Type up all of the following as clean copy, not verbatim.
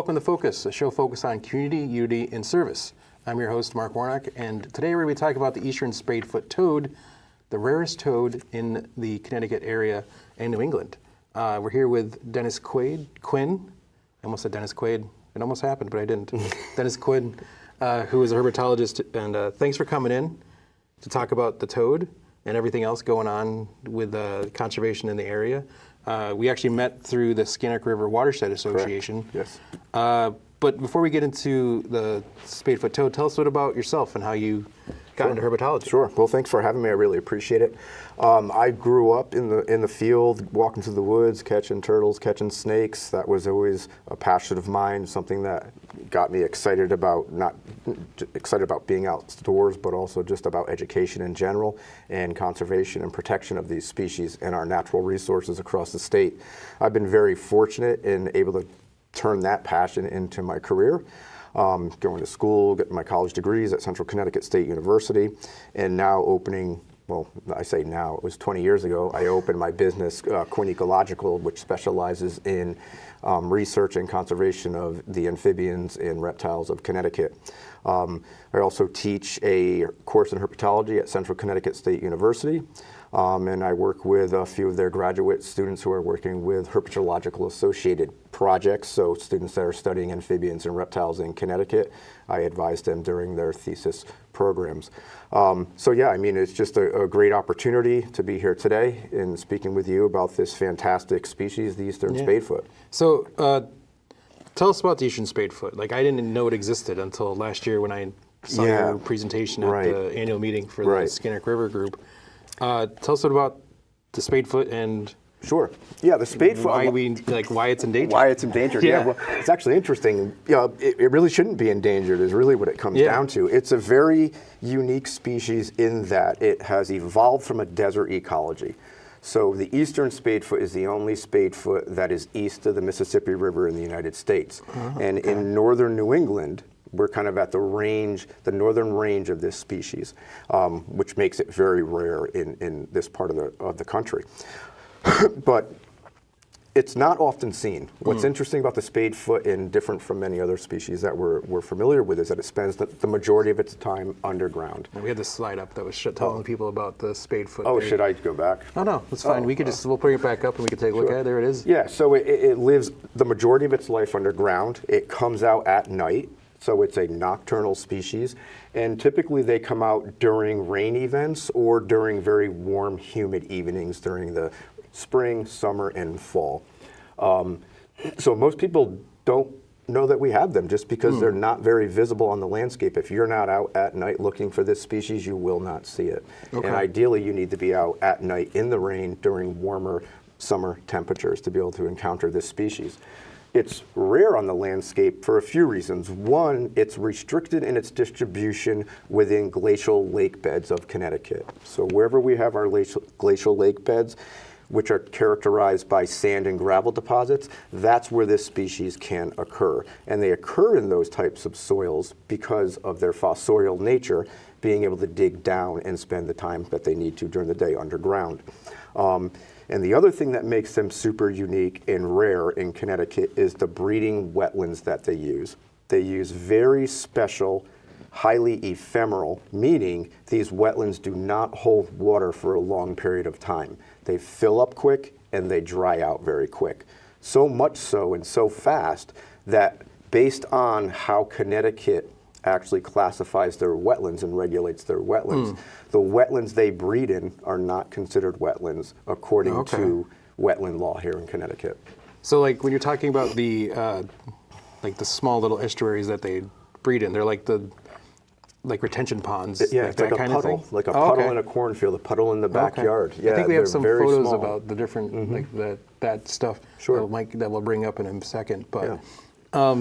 Welcome to Focus, a show focused on community, unity, and service. I'm your host, Mark Warnock, and today we're going to be talking about the eastern spadefoot toad, the rarest toad in the Connecticut area and New England. We're here with Dennis Quinn. I almost said Dennis Quaid. It almost happened, but I didn't. Dennis Quinn, who is a herpetologist, and thanks for coming in to talk about the toad and everything else going on with conservation in the area. We actually met through the Skinner River Watershed Association. Correct. Yes. But before we get into the spadefoot toad, tell us a bit about yourself and how you got into herpetology. Sure. Well, thanks for having me. I really appreciate it. I grew up in the field, walking through the woods, catching turtles, catching snakes. That was always a passion of mine, something that got me excited about, not excited about being outdoors, but also just about education in general and conservation and protection of these species and our natural resources across the state. I've been very fortunate and able to turn that passion into my career. Going to school, getting my college degrees at Central Connecticut State University, and now opening, well, I say now, it was 20 years ago, I opened my business, Quinn Ecological, which specializes in research and conservation of the amphibians and reptiles of Connecticut. I also teach a course in herpetology at Central Connecticut State University, and I work with a few of their graduate students who are working with herpetological associated projects, so students that are studying amphibians and reptiles in Connecticut. I advise them during their thesis programs. So yeah, I mean, it's just a great opportunity to be here today and speaking with you about this fantastic species, the eastern spadefoot. So tell us about the eastern spadefoot. Like, I didn't know it existed until last year when I saw your presentation at the annual meeting for the Skinner River group. Tell us about the spadefoot and Sure. Yeah, the spadefoot. Why it's endangered. Why it's endangered. Yeah. Well, it's actually interesting. You know, it really shouldn't be endangered. Is really what it comes down to. It's a very unique species in that it has evolved from a desert ecology. So the eastern spadefoot is the only spadefoot that is east of the Mississippi River in the United States, and in northern New England, we're kind of at the range, the northern range of this species, which makes it very rare in this part of the country. But it's not often seen. What's interesting about the spadefoot and different from many other species that we're familiar with is that it spends the majority of its time underground. We had this slide up that was telling people about the spadefoot. Oh, should I go back? Oh, no, that's fine. We could we'll bring it back up and we can take a look at it. There it is. Yeah, so it lives the majority of its life underground. It comes out at night. So it's a nocturnal species, and typically they come out during rain events or during very warm, humid evenings during the spring, summer, and fall. So most people don't know that we have them just because they're not very visible on the landscape. If you're not out at night looking for this species, you will not see it. And ideally, you need to be out at night in the rain during warmer summer temperatures to be able to encounter this species. It's rare on the landscape for a few reasons. One, it's restricted in its distribution within glacial lake beds of Connecticut. So wherever we have our glacial lake beds, which are characterized by sand and gravel deposits, that's where this species can occur. And they occur in those types of soils because of their fossorial nature, being able to dig down and spend the time that they need to during the day underground. And the other thing that makes them super unique and rare in Connecticut is the breeding wetlands that they use. They use very special, highly ephemeral, meaning these wetlands do not hold water for a long period of time. They fill up quick and they dry out very quick. So much so and so fast that based on how Connecticut actually classifies their wetlands and regulates their wetlands, the wetlands they breed in are not considered wetlands according to wetland law here in Connecticut. So like when you're talking about the small little estuaries that they breed in, they're like retention ponds. Yeah, like that kind puddle, of thing? Like a puddle in a cornfield, a puddle in the backyard. Yeah, I think we have some photos small. about the different that stuff that we'll bring up in a second. But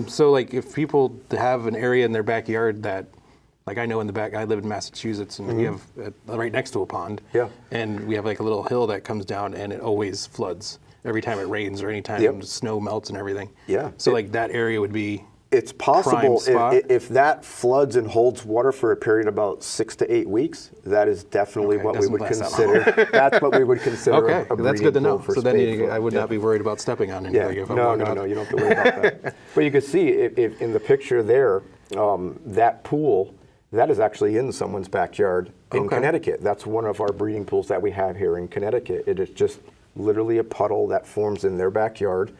so like if people have an area in their backyard that, like I know in the back, I live in Massachusetts and we have right next to a pond. Yeah. And we have like a little hill that comes down and it always floods every time it rains or any time the snow melts and everything. Yeah. So like that area would be It's possible prime spot? if that floods and holds water for a period of about 6 to 8 weeks. That is definitely Okay, what we doesn't would last that consider. That's what we would consider. Okay, a that's good to breeding know. pool for So then spadefoot. I would not be worried about stepping on anything if I'm No, walking out. you don't have to worry about that. But you can see if in the picture there, that pool, that is actually in someone's backyard in Okay. Connecticut. That's one of our breeding pools that we have here in Connecticut. It is just literally a puddle that forms in their backyard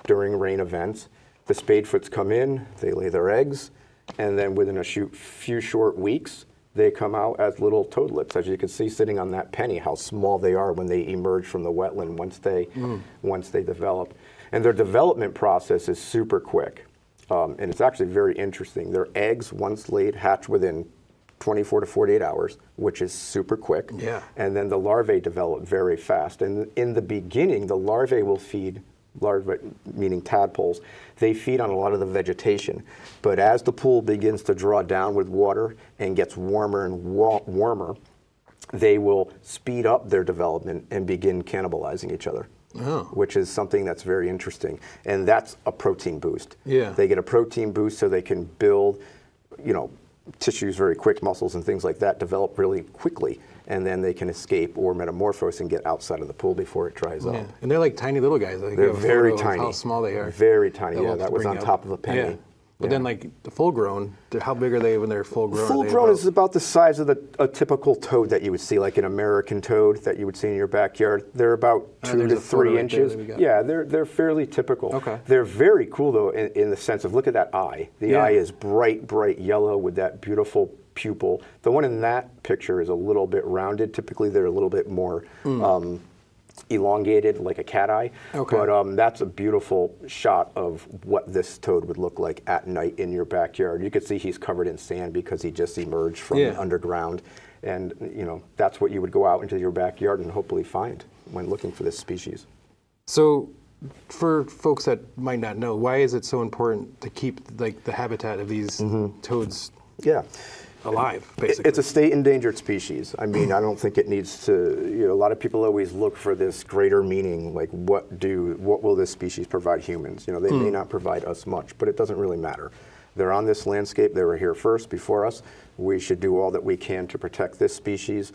during rain events. The spadefoots come in, they lay their eggs, and then within a few short weeks, they come out as little toadlets. As you can see sitting on that penny, how small they are when they emerge from the wetland once they develop. And their development process is super quick. And it's actually very interesting. Their eggs, once laid, hatch within 24 to 48 hours, which is super quick. Yeah. And then the larvae develop very fast. And in the beginning, the larvae will feed, larvae meaning tadpoles, they feed on a lot of the vegetation. But as the pool begins to draw down with water and gets warmer and warmer, they will speed up their development and begin cannibalizing each other. Oh. Which is something that's very interesting. And that's a protein boost. Yeah. They get a protein boost so they can build, tissues very quick, muscles and things like that develop really quickly. And then they can escape or metamorphose and get outside of the pool before it dries up. Yeah. And they're like tiny little guys. I think They're you have a very photo of tiny. How small they are. Very tiny, We'll yeah. have That to was bring on up. top of a penny. Yeah. But Yeah. then, like the full grown, how big are they when they're full grown? Full grown is about the size of a typical toad that you would see, like an American toad that you would see in your backyard. They're about 2 there's to a photo 3 right there inches. that we got. Yeah, they're fairly typical. Okay. They're very cool though in the sense of, look at that eye. The Yeah. eye is bright yellow with that beautiful pupil. The one in that picture is a little bit rounded. Typically they're a little bit more elongated, like a cat eye. Okay. But that's a beautiful shot of what this toad would look like at night in your backyard. You can see he's covered in sand because he just emerged from Yeah. underground. And that's what you would go out into your backyard and hopefully find when looking for this species. So, for folks that might not know, why is it so important to keep like the habitat of these toads Yeah. alive, basically? It's a state endangered species. I mean, I don't think it needs to, a lot of people always look for this greater meaning, like what will this species provide humans? They may not provide us much, but it doesn't really matter. They're on this landscape, they were here first, before us. We should do all that we can to protect this species.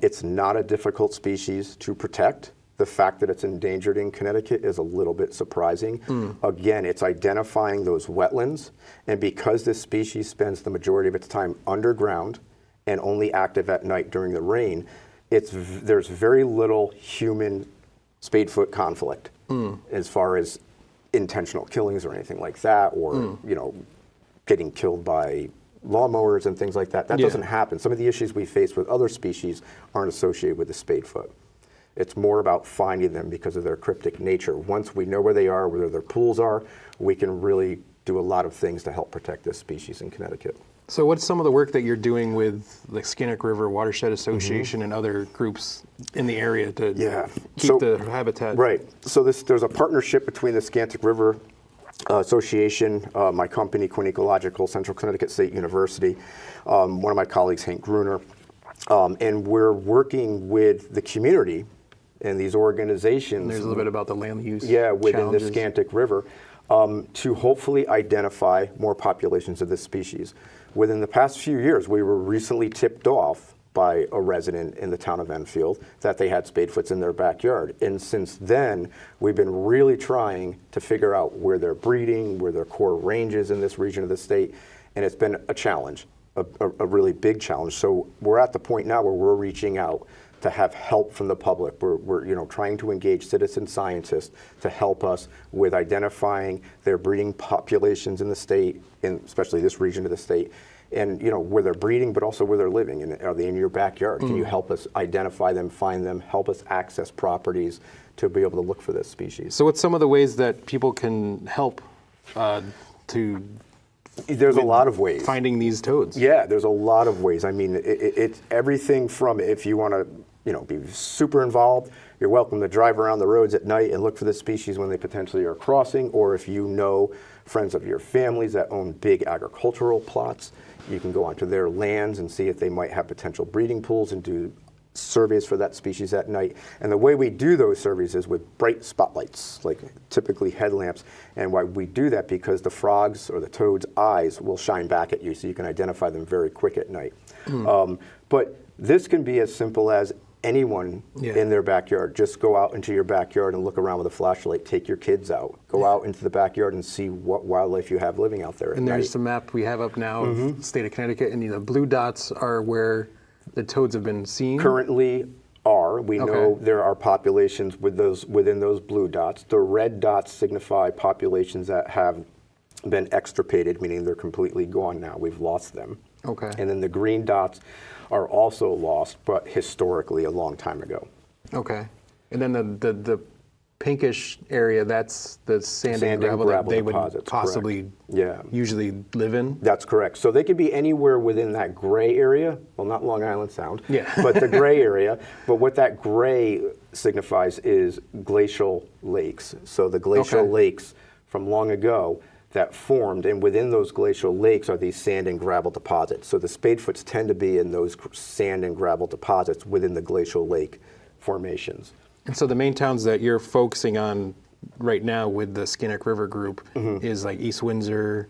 It's not a difficult species to protect. The fact that it's endangered in Connecticut is a little bit surprising. Again, it's identifying those wetlands, and because this species spends the majority of its time underground and only active at night during the rain, there's very little human spadefoot conflict as far as intentional killings or anything like that, or getting killed by lawnmowers and things like that. That Yeah. doesn't happen. Some of the issues we face with other species aren't associated with the spadefoot. It's more about finding them because of their cryptic nature. Once we know where they are, where their pools are, we can really do a lot of things to help protect this species in Connecticut. So what's some of the work that you're doing with the Skinnick River Watershed Association and other groups in the area to keep the habitat? Right. So there's a partnership between the Scantic River Association, my company, Quinn Ecological, Central Connecticut State University, one of my colleagues, Hank Gruner, and we're working with the community and these organizations. And there's a little bit about the land use within the challenges. Scantic River, to hopefully identify more populations of this species. Within the past few years, we were recently tipped off by a resident in the town of Enfield that they had spadefoots in their backyard. And since then, we've been really trying to figure out where they're breeding, where their core range is in this region of the state, and it's been a challenge, a really big challenge. So we're at the point now where we're reaching out to have help from the public. We're trying to engage citizen scientists to help us with identifying their breeding populations in the state, especially this region of the state, and where they're breeding, but also where they're living. And are they in your backyard? Can you help us identify them, find them, help us access properties to be able to look for this species? So what's some of the ways that people can help to There's a lot of ways. finding these toads? Yeah, there's a lot of ways. I mean, it's everything from, if you want to be super involved, you're welcome to drive around the roads at night and look for the species when they potentially are crossing, or if you know friends of your families that own big agricultural plots, you can go onto their lands and see if they might have potential breeding pools and do surveys for that species at night. And the way we do those surveys is with bright spotlights, like typically headlamps. And why we do that, because the frogs or the toad's eyes will shine back at you, so you can identify them very quick at night. But this can be as simple as anyone in their backyard. Just go out into your backyard and look around with a flashlight. Take your kids out. Go out into the backyard and see what wildlife you have living out there at And night. there's the map we have up now of the state of Connecticut, and the blue dots are where the toads have been seen. Currently we know there are populations within those blue dots. The red dots signify populations that have been extirpated, meaning they're completely gone now. We've lost them. Okay. And then the green dots are also lost, but historically a long time ago. Okay. And then the pinkish area, that's the sand and gravel that they would deposits, possibly usually live in? That's correct. So they could be anywhere within that gray area. Well, not Long Island Sound, Yeah. but the gray area. But what that gray signifies is glacial lakes. So the glacial lakes from long ago that formed, and within those glacial lakes are these sand and gravel deposits. So the spadefoots tend to be in those sand and gravel deposits within the glacial lake formations. And so the main towns that you're focusing on right now with the Skinnick River group is like East Windsor,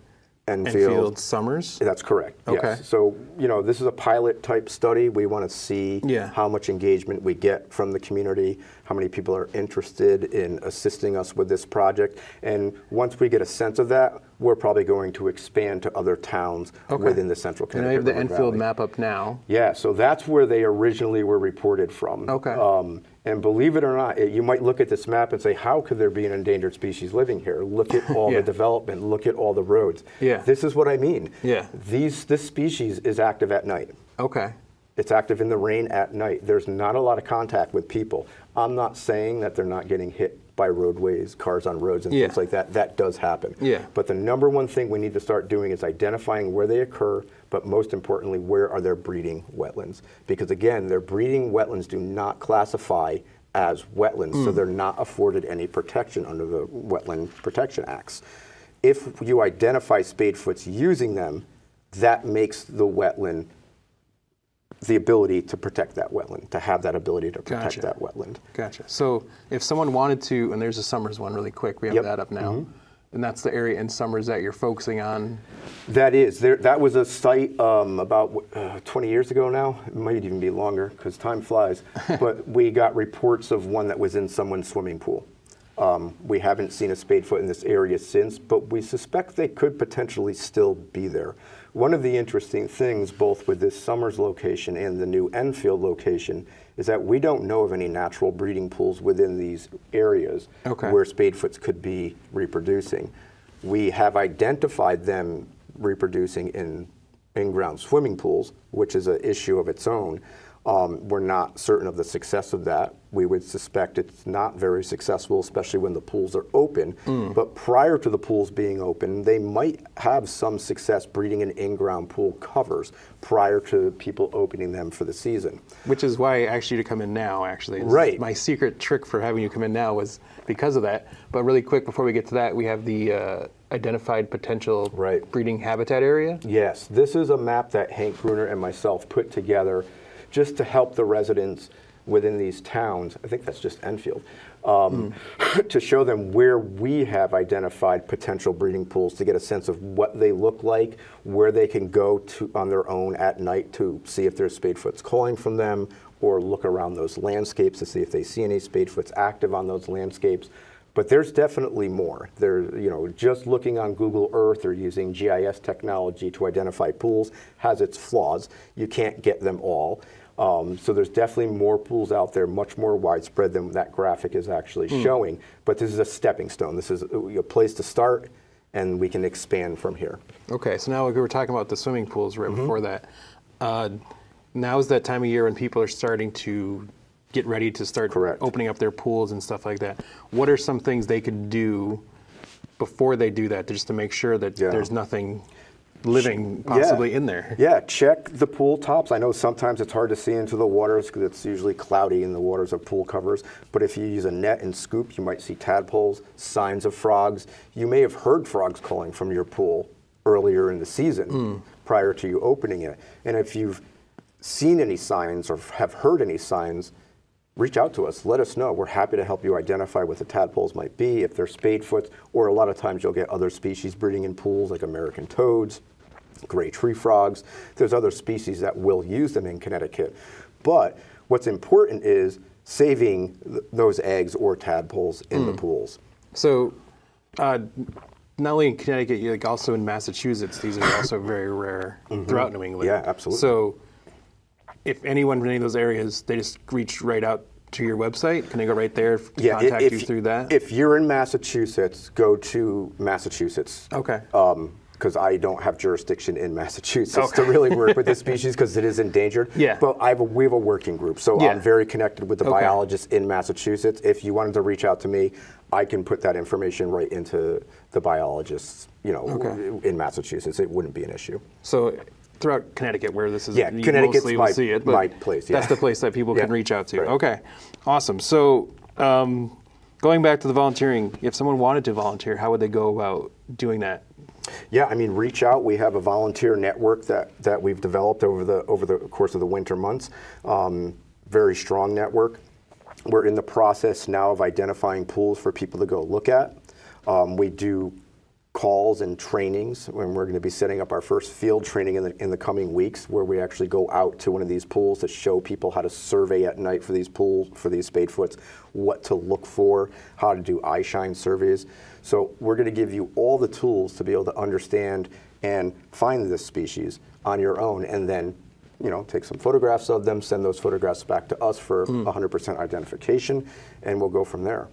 Enfield, Somers? That's correct. Okay. Yes. So, this is a pilot type study. We want to see how much engagement we get from the community, how many people are interested in assisting us with this project. And once we get a sense of that, we're probably going to expand to other towns within the central And I Connecticut have the River Enfield Valley. map up now. Yeah, so that's where they originally were reported from. Okay. And believe it or not, you might look at this map and say, how could there be an endangered species living here? Look at all the development, look at all the roads. Yeah. This is what I mean. Yeah. This species is active at night. Okay. It's active in the rain at night. There's not a lot of contact with people. I'm not saying that they're not getting hit by roadways, cars on roads and things like that. That does happen. Yeah. But the number one thing we need to start doing is identifying where they occur, but most importantly, where are their breeding wetlands? Because again, their breeding wetlands do not classify as wetlands, so they're not afforded any protection under the Wetland Protection Acts. If you identify spadefoots using them, that makes the wetland the ability to protect that wetland, to have that ability to protect that wetland. Gotcha. So if someone wanted to, and there's a Somers one really quick, we have that up now, and that's the area in Somers that you're focusing on? That is. That was a site about 20 years ago now. It might even be longer because time flies. But we got reports of one that was in someone's swimming pool. We haven't seen a spadefoot in this area since, but we suspect they could potentially still be there. One of the interesting things, both with this Somers location and the new Enfield location, is that we don't know of any natural breeding pools within these areas where spadefoots could be reproducing. We have identified them reproducing in in-ground swimming pools, which is an issue of its own. We're not certain of the success of that. We would suspect it's not very successful, especially when the pools are open. But prior to the pools being open, they might have some success breeding in in-ground pool covers prior to people opening them for the season. Which is why I asked you to come in now, actually. Right. My secret trick for having you come in now was because of that. But really quick, before we get to that, we have the identified potential breeding habitat area. Yes, this is a map that Hank Gruner and myself put together just to help the residents within these towns, I think that's just Enfield, to show them where we have identified potential breeding pools, to get a sense of what they look like, where they can go to on their own at night to see if there's spadefoots calling from them, or look around those landscapes to see if they see any spadefoots active on those landscapes. But there's definitely more. Just looking on Google Earth or using GIS technology to identify pools has its flaws. You can't get them all. So there's definitely more pools out there, much more widespread than that graphic is actually showing. But this is a stepping stone. This is a place to start, and we can expand from here. Okay, so now we were talking about the swimming pools right before that. Now is that time of year when people are starting to get ready to start opening up their pools and stuff like that. What are some things they could do before they do that, just to make sure that there's nothing living possibly in there? Yeah, check the pool tops. I know sometimes it's hard to see into the waters because it's usually cloudy in the waters of pool covers, but if you use a net and scoop, you might see tadpoles, signs of frogs. You may have heard frogs calling from your pool earlier in the season prior to you opening it. And if you've seen any signs or have heard any signs, reach out to us. Let us know. We're happy to help you identify what the tadpoles might be, if they're spadefoots, or a lot of times you'll get other species breeding in pools like American toads, gray tree frogs. There's other species that will use them in Connecticut. But what's important is saving those eggs or tadpoles in the pools. So, not only in Connecticut, like also in Massachusetts, these are also very rare throughout New England. Yeah, absolutely. So, if anyone in any of those areas, they just reach right out to your website. Can they go right there to contact you through that? If you're in Massachusetts, go to Massachusetts. Okay. Because I don't have jurisdiction in Massachusetts to really work with this species because it is endangered. Yeah. But we have a working group, so I'm very connected with the biologists in Massachusetts. If you wanted to reach out to me, I can put that information right into the biologists, in Massachusetts. It wouldn't be an issue. So throughout Connecticut, where this is, Yeah, you Connecticut's mostly will see it, but my place. Yeah. that's the place that people can reach out to. Right. Okay, awesome. So going back to the volunteering, if someone wanted to volunteer, how would they go about doing that? Yeah, I mean, reach out. We have a volunteer network that we've developed over the course of the winter months. Very strong network. We're in the process now of identifying pools for people to go look at. We do calls and trainings, when we're going to be setting up our first field training in the coming weeks, where we actually go out to one of these pools to show people how to survey at night for these pools, for these spadefoots, what to look for, how to do eye shine surveys. So we're going to give you all the tools to be able to understand and find this species on your own, and then take some photographs of them, send those photographs back to us for 100% identification, and we'll go from there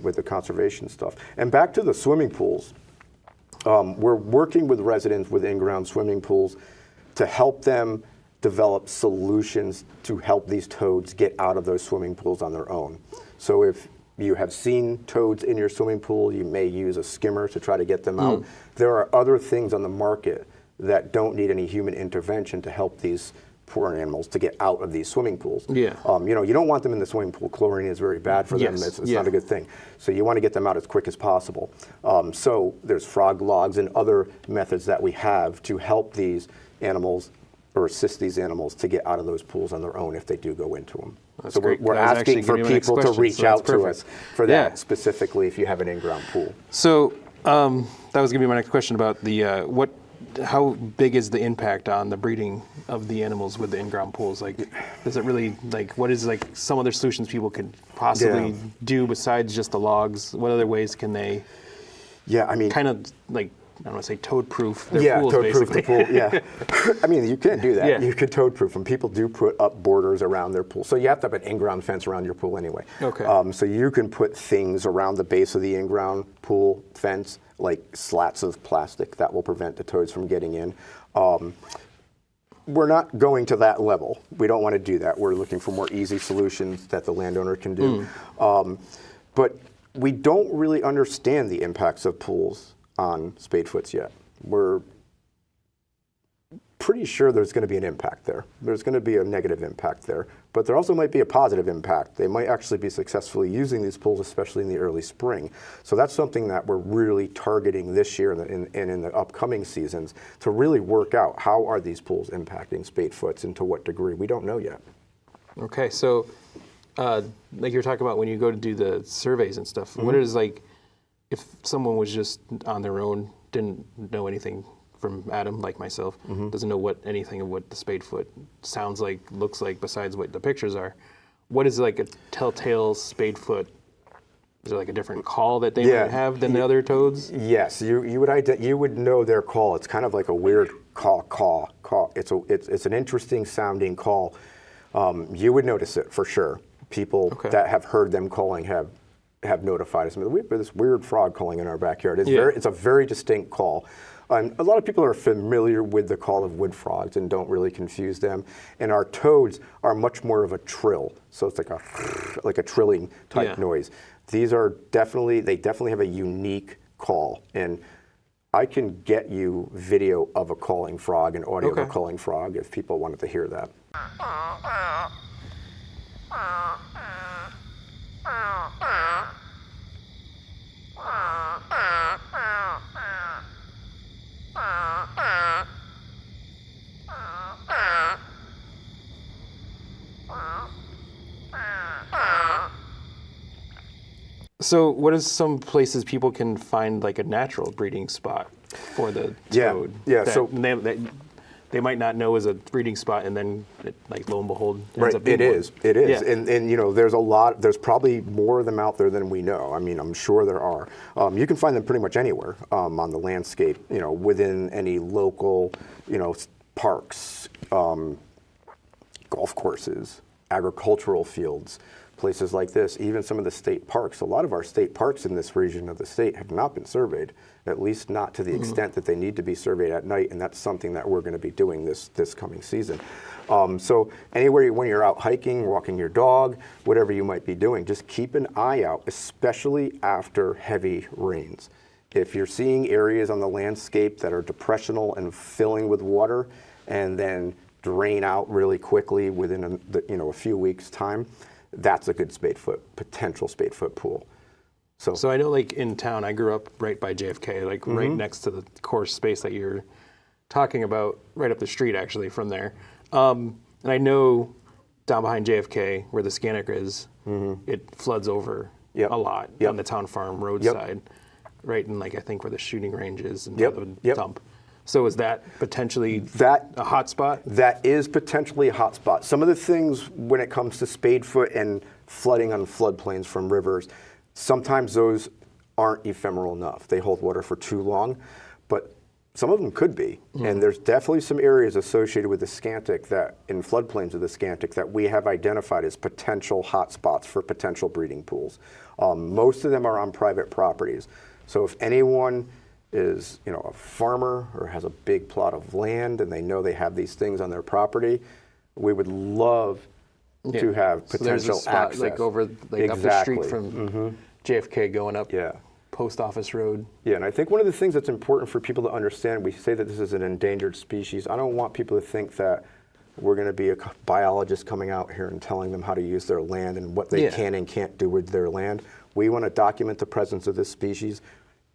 with the conservation stuff. And back to the swimming pools. We're working with residents with in-ground swimming pools to help them develop solutions to help these toads get out of those swimming pools on their own. So if you have seen toads in your swimming pool, you may use a skimmer to try to get them out. There are other things on the market that don't need any human intervention to help these poor animals to get out of these swimming pools. Yeah. You don't want them in the swimming pool. Chlorine is very bad for them. It's not a good thing. So you want to get them out as quick as possible. So there's frog logs and other methods that we have to help these animals or assist these animals to get out of those pools on their own if they do go into them. That's so great. we're That was asking actually for gonna be my next people to question, reach so that's out to perfect. us for that Yeah. specifically if you have an in-ground pool. So that was going to be my next question about the how big is the impact on the breeding of the animals with the in-ground pools? Like, does it really, what is some other solutions people could possibly do besides just the logs? What other ways can they kind of I don't want to say toad-proof their pools, toad-proof basically? the pool. Yeah, I mean, you can do that. Yeah. You could toad-proof them. People do put up borders around their pool, so you have to have an in-ground fence around your pool anyway. Okay. So you can put things around the base of the in-ground pool fence, like slats of plastic that will prevent the toads from getting in. We're not going to that level. We don't want to do that. We're looking for more easy solutions that the landowner can do. But we don't really understand the impacts of pools on spadefoots yet. We're pretty sure there's going to be an impact there. There's going to be a negative impact there, but there also might be a positive impact. They might actually be successfully using these pools, especially in the early spring. So that's something that we're really targeting this year and in the upcoming seasons to really work out how are these pools impacting spadefoots and to what degree. We don't know yet. Okay, so like you're talking about when you go to do the surveys and stuff, what is if someone was just on their own, didn't know anything from Adam, like myself, doesn't know anything of what the spadefoot sounds like, looks like, besides what the pictures are. What is a telltale spadefoot? Is there a different call that they might have than the other toads? Yes, you would know their call. It's kind of like a weird caw. It's an interesting sounding call. You would notice it for sure. People that have heard them calling have notified us. We have this weird frog calling in our backyard. It's a very distinct call. A lot of people are familiar with the call of wood frogs and don't really confuse them. And our toads are much more of a trill. So it's like a trilling type noise. These are definitely have a unique call. And I can get you video of a calling frog and audio of a calling frog if people wanted to hear that. So what is some places people can find like a natural breeding spot for the toad? Yeah, that so- they might not know is a breeding spot, and then like lo and behold, ends Right, up being it one. is. It is. Yeah. And you know, there's probably more of them out there than we know. I mean, I'm sure there are. You can find them pretty much anywhere on the landscape, you know, within any local, you know, parks, golf courses, agricultural fields, places like this, even some of the state parks. A lot of our state parks in this region of the state have not been surveyed, at least not to the extent that they need to be surveyed at night, and that's something that we're going to be doing this coming season. So anywhere when you're out hiking, walking your dog, whatever you might be doing, just keep an eye out, especially after heavy rains. If you're seeing areas on the landscape that are depressional and filling with water and then drain out really quickly within a few weeks' time, that's a good potential spadefoot pool. So I know, like in town, I grew up right by JFK, like right next to the course space that you're talking about, right up the street actually from there. And I know down behind JFK where the Scannick is, it floods over a lot on the town farm roadside, right in like I think where the shooting range is and the dump. So is that potentially a hot spot? That is potentially a hot spot. Some of the things when it comes to spadefoot and flooding on floodplains from rivers, sometimes those aren't ephemeral enough. They hold water for too long, but some of them could be. And there's definitely some areas associated with the Scantic that, in floodplains of the Scantic, that we have identified as potential hot spots for potential breeding pools. Most of them are on private properties. So if anyone is, you know, a farmer or has a big plot of land and they know they have these things on their property, we would love to have So there's a potential spot, access. like over like up the street from JFK going up Post Office Road. Yeah, and I think one of the things that's important for people to understand, we say that this is an endangered species. I don't want people to think that we're going to be a biologist coming out here and telling them how to use their land and what they can and can't do with their land. We want to document the presence of this species.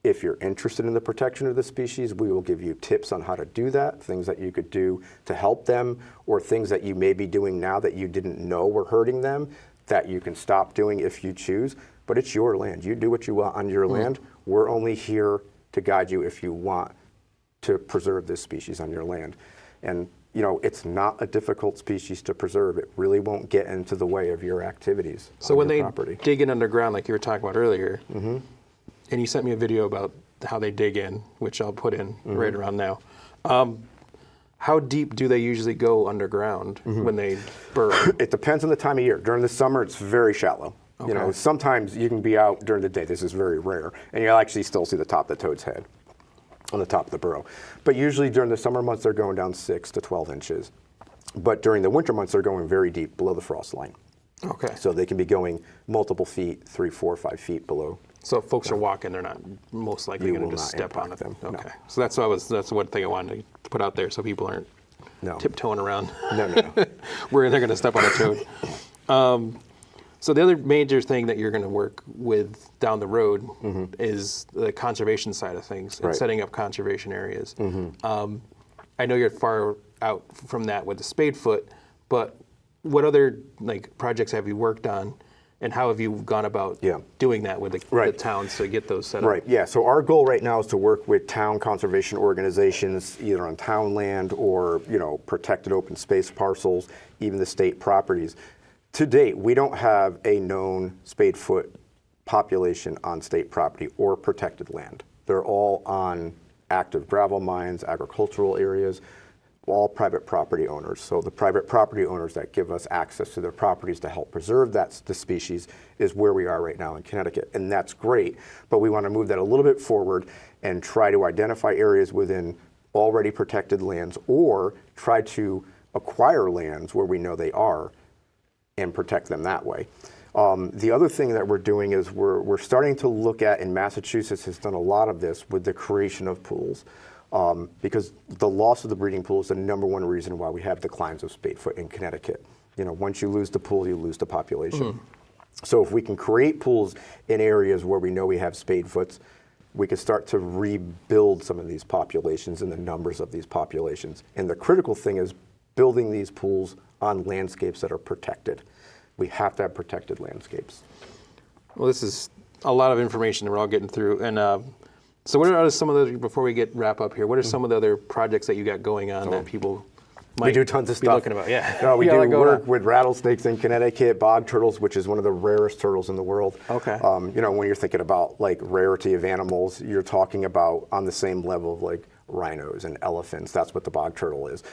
If you're interested in the protection of the species, we will give you tips on how to do that, things that you could do to help them, or things that you may be doing now that you didn't know were hurting them, that you can stop doing if you choose. But it's your land. You do what you want on your land. We're only here to guide you if you want to preserve this species on your land. And you know, it's not a difficult species to preserve. It really won't get into the way of your activities So on when your they property. dig in underground, like you were talking about earlier, and you sent me a video about how they dig in, which I'll put in right around now. How deep do they usually go underground when they burrow? It depends on the time of year. During the summer, it's very shallow. You know, sometimes you can be out during the day. This is very rare, and you'll actually still see the top of the toad's head on the top of the burrow. But usually during the summer months, they're going down 6 to 12 inches. But during the winter months, they're going very deep, below the frost line. Okay. So they can be going multiple feet, 3, 4, 5 feet below. So if folks are walking, they're not most likely You going to will just not step on impact it. them, no. Okay. So that's one thing I wanted to put out there so people aren't tiptoeing around No. where they're going to step on a toad. So the other major thing that you're going to work with down the road is the conservation side of things and setting up conservation areas. I know you're far out from that with the Spadefoot, but what other like projects have you worked on, and how have you gone about doing that with the towns to get those set up? Right, yeah. So our goal right now is to work with town conservation organizations, either on town land or, you know, protected open space parcels, even the state properties. To date, we don't have a known spadefoot population on state property or protected land. They're all on active gravel mines, agricultural areas, all private property owners. So the private property owners that give us access to their properties to help preserve the species is where we are right now in Connecticut. And that's great, but we want to move that a little bit forward and try to identify areas within already protected lands, or try to acquire lands where we know they are and protect them that way. The other thing that we're doing is we're starting to look at, and Massachusetts has done a lot of this with the creation of pools, because the loss of the breeding pool is the #1 reason why we have declines of spadefoot in Connecticut. You know, once you lose the pool, you lose the population. So if we can create pools in areas where we know we have spadefoots, we can start to rebuild some of these populations and the numbers of these populations. And the critical thing is building these pools on landscapes that are protected. We have to have protected landscapes. Well, this is a lot of information that we're all getting through. And so what are some of the, before we wrap up here, what are some of the other projects that you got going on that people might we do tons of be stuff. looking about? Yeah. No, we You got a lot do going work on. with rattlesnakes in Connecticut, bog turtles, which is one of the rarest turtles in the world. Okay. You know, when you're thinking about like rarity of animals, you're talking about on the same level of like rhinos and elephants. That's what the bog turtle is.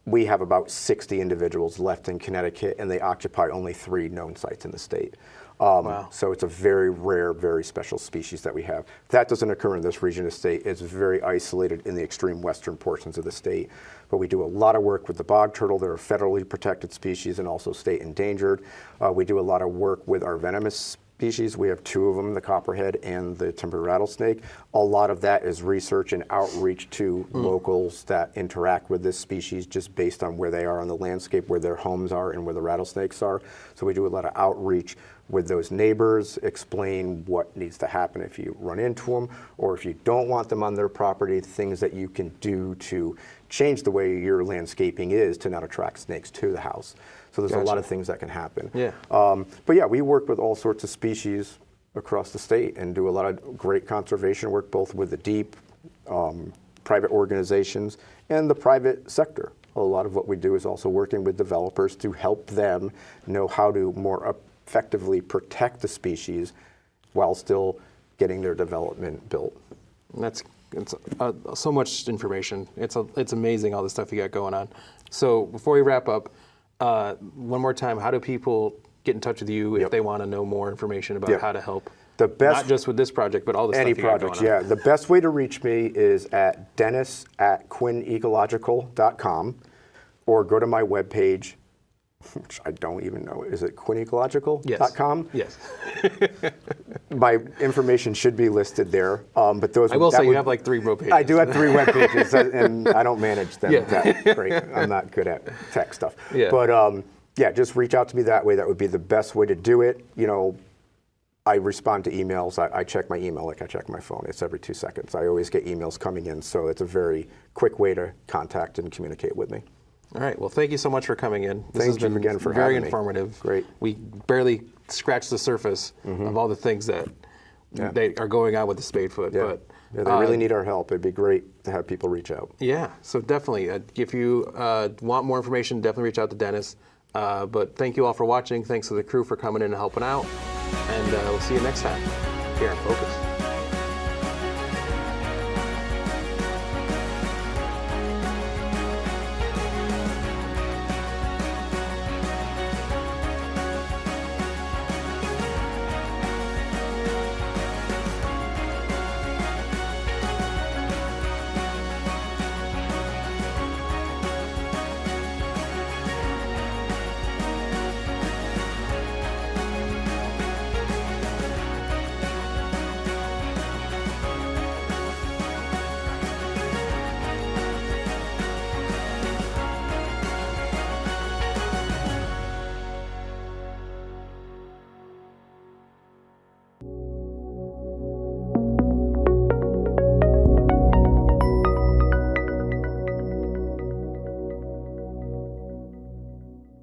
We have about 60 individuals left in Connecticut, and they occupy only 3 known sites in the state. Wow. So it's a very rare, very special species that we have. That doesn't occur in this region of the state. It's very isolated in the extreme western portions of the state. But we do a lot of work with the bog turtle. They're a federally protected species and also state endangered. We do a lot of work with our venomous species. We have 2 of them, the copperhead and the timber rattlesnake. A lot of that is research and outreach to locals that interact with this species just based on where they are on the landscape, where their homes are and where the rattlesnakes are. So we do a lot of outreach with those neighbors, explain what needs to happen if you run into them, or if you don't want them on their property, things that you can do to change the way your landscaping is to not attract snakes to the house. So there's a lot of things that can happen. Yeah. But yeah, we work with all sorts of species across the state and do a lot of great conservation work, both with the deep, private organizations, and the private sector. A lot of what we do is also working with developers to help them know how to more effectively protect the species while still getting their development built. It's so much information. It's amazing all the stuff you got going on. So before we wrap up, one more time, how do people get in touch with you if they want to know more information about how to help? The best, not just with this project, but all the any stuff you got projects, going on. yeah. The best way to reach me is at dennis@quinecological.com, or go to my webpage, which I don't even know. Is it quinecological.com? Yes. My information should be listed there. But those I will say you have like 3 web pages. I do have 3 web pages, and I don't manage them Yeah. that great. I'm not good at tech stuff. Yeah. But yeah, just reach out to me that way. That would be the best way to do it. You know, I respond to emails. I check my email like I check my phone. It's every 2 seconds. I always get emails coming in, so it's a very quick way to contact and communicate with me. All right. Well, thank you so much for coming in. This Thank has you been again for very having me. informative. Great. We barely scratched the surface of all the things that they are going on with the Spadefoot. Yeah. But Yeah, they really need our help. It'd be great to have people reach out. yeah, so definitely, if you want more information, definitely reach out to Dennis. But thank you all for watching. Thanks to the crew for coming in and helping out. And we'll see you next time here on Focus.